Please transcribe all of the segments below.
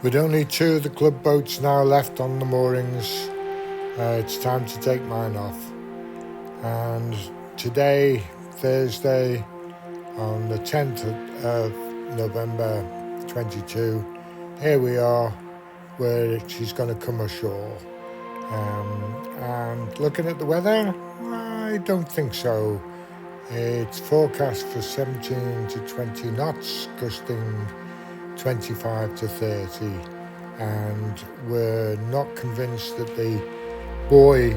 With only 2 of the club boats now left on the moorings, it's time to take mine off. And today, Thursday, on the 10th of November 22, here we are where she's going to come ashore. And looking at the weather, I don't think so. It's forecast for 17 to 20 knots, gusting 25 to 30, and we're not convinced that the buoy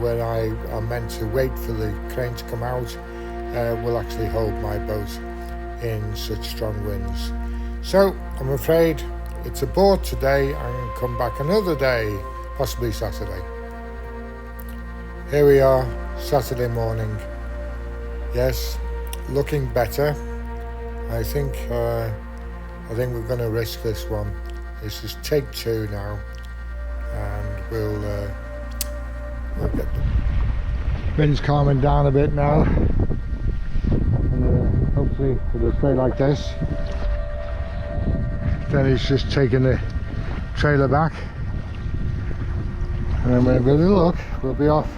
where I meant to wait for the crane to come out will actually hold my boat in such strong winds. So I'm afraid it's aboard today and come back another day, possibly Saturday. Here we are, Saturday morning. Yes, looking better. I think we're going to risk this one. This is take 2 now, and we'll get the wind's calming down a bit now, and hopefully it'll stay like this. Then he's just taking the trailer back, and then when we have a look, we'll be off.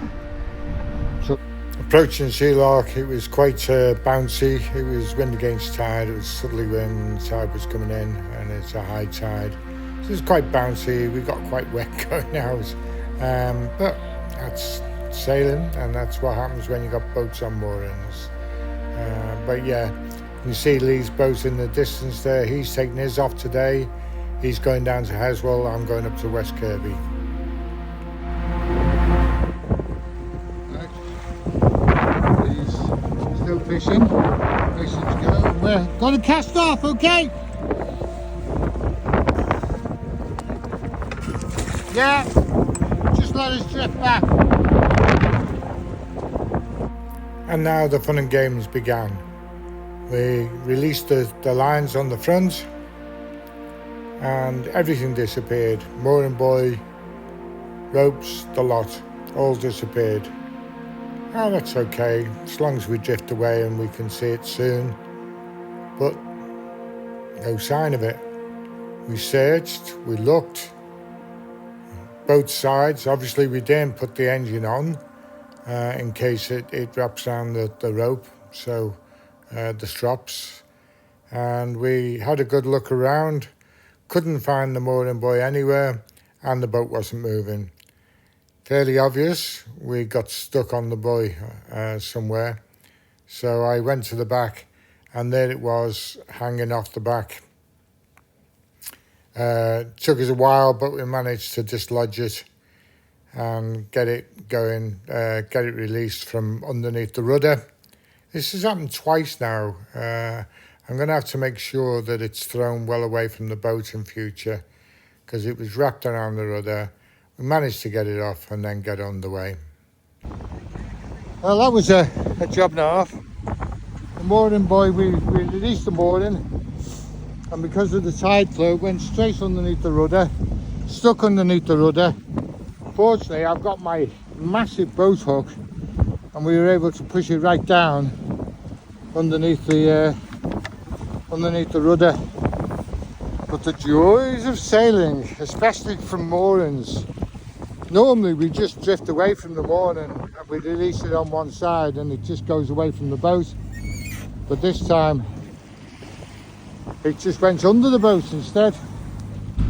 So approaching Sealark, it was quite bouncy. It was wind against tide. It was southerly wind. Tide was coming in, and it's a high tide, so it's quite bouncy. We got quite wet going out, but that's sailing, and that's what happens when you got boats on moorings. But yeah, you can see Lee's boat in the distance there. He's taking his off today. He's going down to Haswell. I'm going up to West Kirby. Still fishing. Fishing to go. We're going to cast off, okay? Yeah, just let us drift back. And now the fun and games began. We released the lines on the front, and everything disappeared. Mooring buoy, ropes, the lot, all disappeared. Oh, that's okay, as long as we drift away and we can see it soon. But no sign of it. We searched, we looked, both sides. Obviously we didn't put the engine on in case it wraps around the rope, so the strops. And we had a good look around, couldn't find the mooring buoy anywhere, and the boat wasn't moving. Fairly obvious, we got stuck on the buoy somewhere. So I went to the back, and there it was, hanging off the back. Took us a while, but we managed to dislodge it and get it going, get it released from underneath the rudder. This has happened twice now. I'm going to have to make sure that it's thrown well away from the boat in future, because it was wrapped around the rudder. We managed to get it off and then get on the way. Well, that was a job and a half. The mooring buoy, we released the mooring, and because of the tide flow, it went straight underneath the rudder, stuck underneath the rudder. Fortunately, I've got my massive boat hook, and we were able to push it right down underneath the rudder. But the joys of sailing, especially from moorings. Normally we just drift away from the mooring and we release it on one side and it just goes away from the boat. But this time it just went under the boat instead.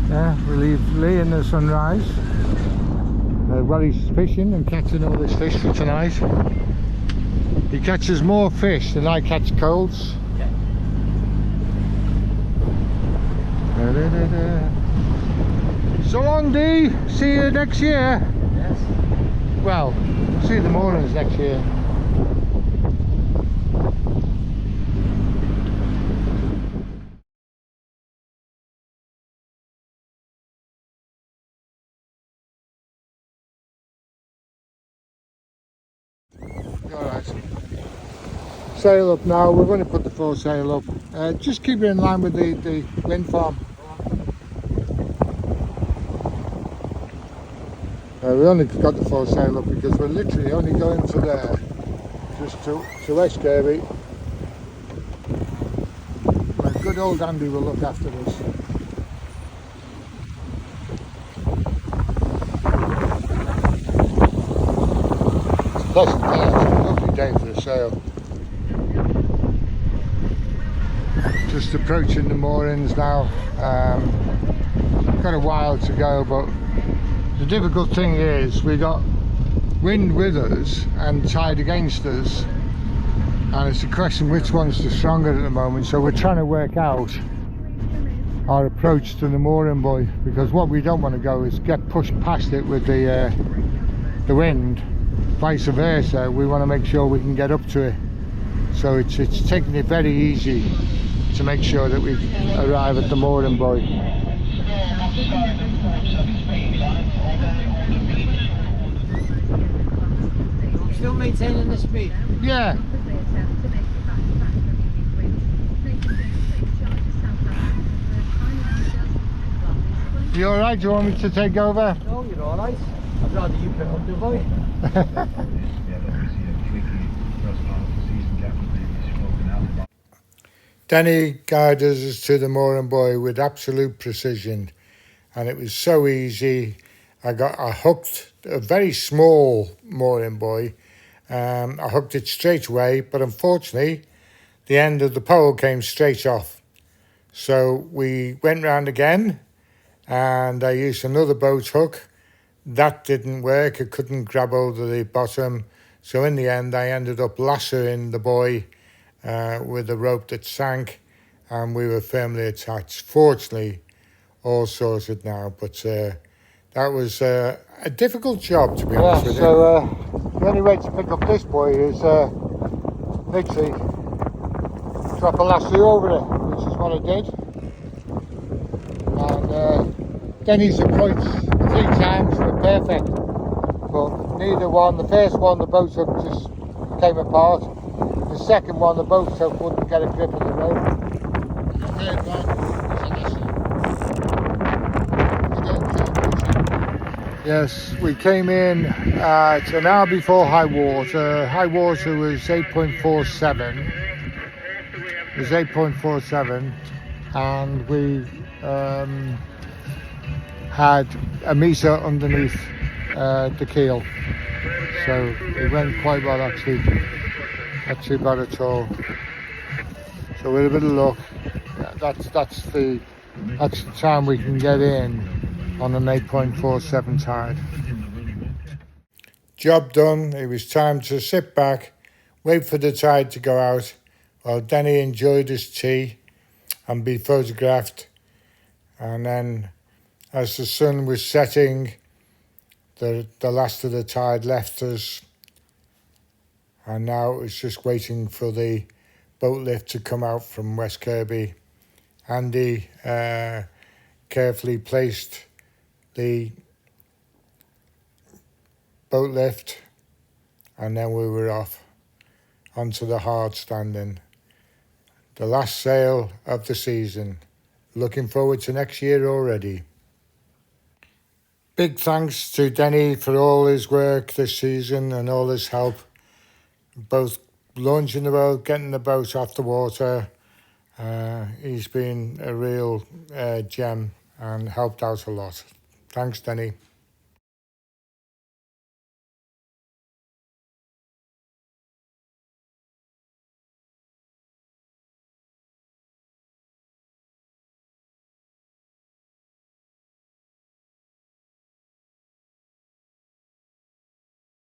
Yeah, we leave Lee in the sunrise. While he's fishing and catching all this fish for tonight. He catches more fish than I catch colds. So long, Dee. See you next year. Yes. Well, see you in the mornings next year. Alright. Sail up now. We're going to put the foresail up. Just keep it in line with the wind farm. We only got the foresail up because we're literally only going to there, just to West Kirby. But good old Andy will look after us. pleasant day, actually. Lovely day for a sail. Just approaching the moorings now. Got a while to go, but the difficult thing is we got wind with us and tide against us, and it's a question which one's the stronger at the moment. So we're trying to work out our approach to the mooring buoy, because what we don't want to go is get pushed past it with the wind. Vice versa, we want to make sure we can get up to it. So it's taking it very easy to make sure that we arrive at the mooring buoy. Still maintaining the speed? Yeah. You alright? Do you want me to take over? No, you're alright. I'd rather you pick up the boy. Denny guided us to the mooring buoy with absolute precision, and it was so easy. I hooked a very small mooring buoy. I hooked it straight away, but unfortunately the end of the pole came straight off. So we went round again, and I used another boat hook. That didn't work. I couldn't grab hold of the bottom. So in the end, I ended up lassoing the buoy with a rope that sank, and we were firmly attached. Fortunately, all sorted now, but that was a difficult job, to be honest with you. So the only way to pick up this buoy is literally drop a lasso over it, which is what I did. And Denny's approach 3 times were perfect, but neither one. The first one, the boat hook just came apart. The second one, the boat hook wouldn't get a grip of the rope. The third one was a Yes, we came in at an hour before high water. High water was 8.47. It was 8.47, and we had a meter underneath the keel, so it went quite well actually. Not too bad at all. So with a bit of luck, that's the time we can get in on an 8.47 tide. Job done. It was time to sit back, wait for the tide to go out, while Denny enjoyed his tea and be photographed. And then, as the sun was setting, the last of the tide left us, and now it was just waiting for the boat lift to come out from West Kirby. Andy carefully placed the boat lift, and then we were off onto the hard standing. The last sail of the season. Looking forward to next year already. Big thanks to Denny for all his work this season and all his help, both launching the boat, getting the boat off the water. He's been a real gem and helped out a lot. Thanks, Denny.